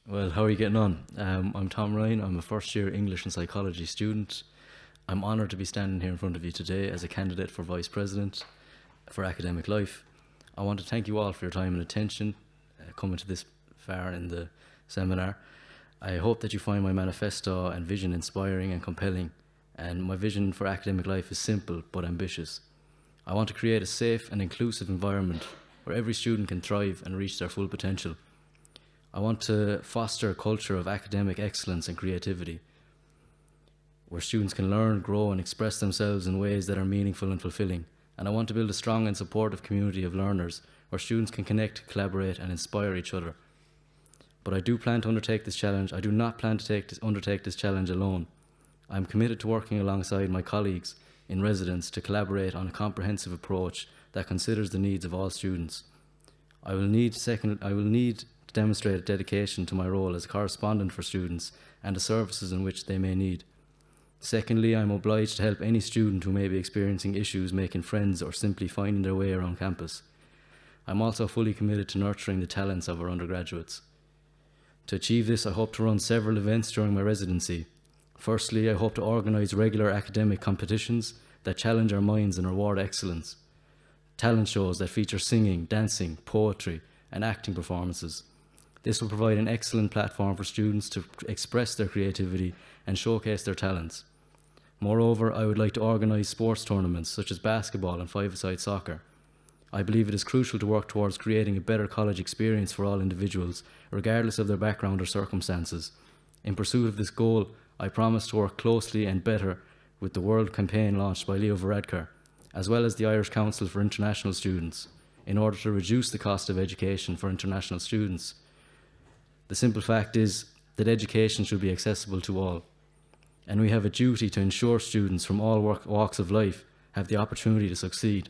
Well, how are you getting on? I'm Tom Ryan. I'm a first year English and Psychology student. I'm honoured to be standing here in front of you today as a candidate for Vice President for Academic Life. I want to thank you all for your time and attention coming to this far in the seminar. I hope that you find my manifesto and vision inspiring and compelling. And my vision for academic life is simple but ambitious. I want to create a safe and inclusive environment where every student can thrive and reach their full potential. I want to foster a culture of academic excellence and creativity, where students can learn, grow, and express themselves in ways that are meaningful and fulfilling. And I want to build a strong and supportive community of learners, where students can connect, collaborate, and inspire each other. But I do plan to undertake this challenge. I do not plan to undertake this challenge alone. I am committed to working alongside my colleagues in residence to collaborate on a comprehensive approach that considers the needs of all students. I will need to demonstrate a dedication to my role as a correspondent for students and the services in which they may need. Secondly, I am obliged to help any student who may be experiencing issues making friends or simply finding their way around campus. I am also fully committed to nurturing the talents of our undergraduates. To achieve this, I hope to run several events during my residency. Firstly, I hope to organise regular academic competitions that challenge our minds and reward excellence. Talent shows that feature singing, dancing, poetry, and acting performances. This will provide an excellent platform for students to express their creativity and showcase their talents. Moreover, I would like to organise sports tournaments such as basketball and five-a-side soccer. I believe it is crucial to work towards creating a better college experience for all individuals, regardless of their background or circumstances. In pursuit of this goal, I promise to work closely and better with the World campaign launched by Leo Varadkar, as well as the Irish Council for International Students, in order to reduce the cost of education for international students. The simple fact is that education should be accessible to all, and we have a duty to ensure students from all walks of life have the opportunity to succeed.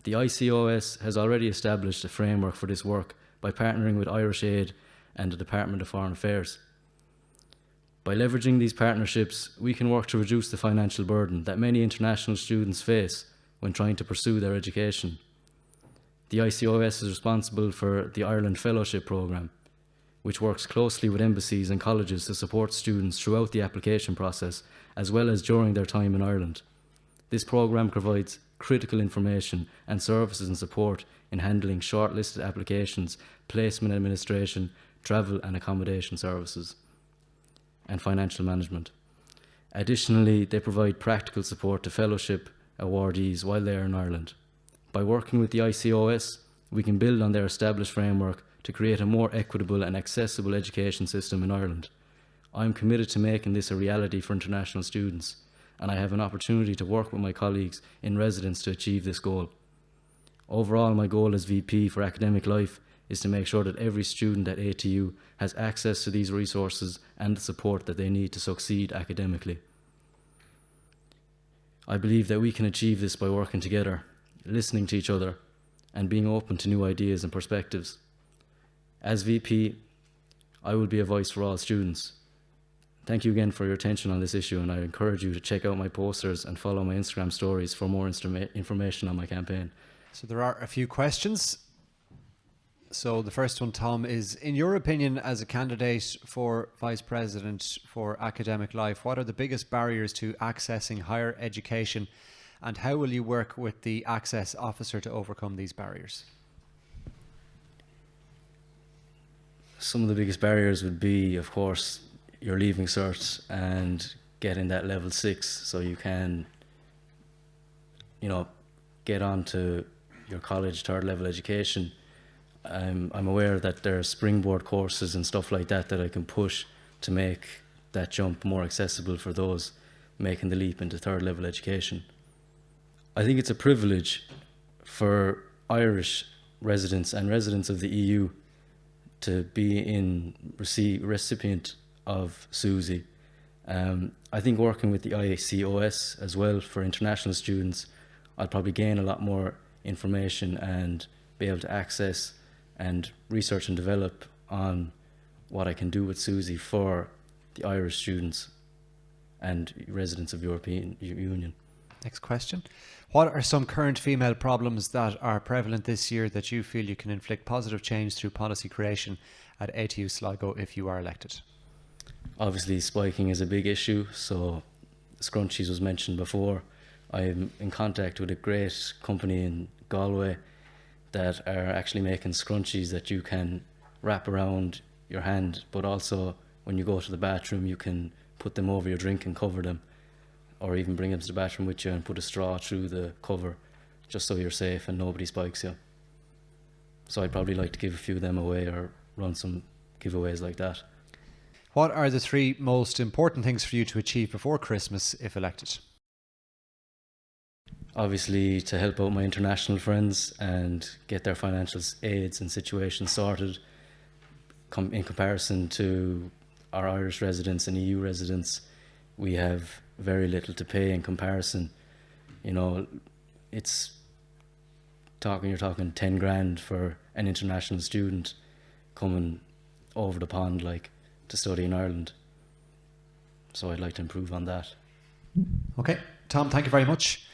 The ICOS has already established a framework for this work by partnering with Irish Aid and the Department of Foreign Affairs. By leveraging these partnerships, we can work to reduce the financial burden that many international students face when trying to pursue their education. The ICOS is responsible for the Ireland Fellowship Programme, which works closely with embassies and colleges to support students throughout the application process, as well as during their time in Ireland. This programme provides critical information and services and support in handling shortlisted applications, placement administration, travel and accommodation services, and financial management. Additionally, they provide practical support to fellowship awardees while they are in Ireland. By working with the ICOS, we can build on their established framework to create a more equitable and accessible education system in Ireland. I am committed to making this a reality for international students, and I have an opportunity to work with my colleagues in residence to achieve this goal. Overall, my goal as VP for Academic Life is to make sure that every student at ATU has access to these resources and the support that they need to succeed academically. I believe that we can achieve this by working together, listening to each other, and being open to new ideas and perspectives. As VP, I will be a voice for all students. Thank you again for your attention on this issue, and I encourage you to check out my posters and follow my Instagram stories for more information on my campaign. So there are a few questions. So the first one, Tom, is, in your opinion, as a candidate for Vice President for Academic Life, what are the biggest barriers to accessing higher education, and how will you work with the Access Officer to overcome these barriers? Some of the biggest barriers would be, of course, your leaving cert and getting that level 6 so you can, get on to your college third level education. I'm aware that there are springboard courses and stuff like that I can push to make that jump more accessible for those making the leap into third level education. I think it's a privilege for Irish residents and residents of the EU to be recipient of SUSI. I think working with the ICOS as well for international students, I'll probably gain a lot more information and be able to access and research and develop on what I can do with SUSI for the Irish students and residents of European Union. Next question. What are some current female problems that are prevalent this year that you feel you can inflict positive change through policy creation at ATU Sligo if you are elected? Obviously, spiking is a big issue, so scrunchies was mentioned before. I'm in contact with a great company in Galway that are actually making scrunchies that you can wrap around your hand, but also when you go to the bathroom you can put them over your drink and cover them, or even bring them to the bathroom with you and put a straw through the cover just so you're safe and nobody spikes you. So I'd probably like to give a few of them away or run some giveaways like that. What are the 3 most important things for you to achieve before Christmas if elected? Obviously, to help out my international friends and get their financial aids and situations sorted. In comparison to our Irish residents and EU residents, we have very little to pay in comparison. You know, you're talking 10 grand for an international student coming over the pond, like, to study in Ireland. So I'd like to improve on that. Okay, Tom, thank you very much.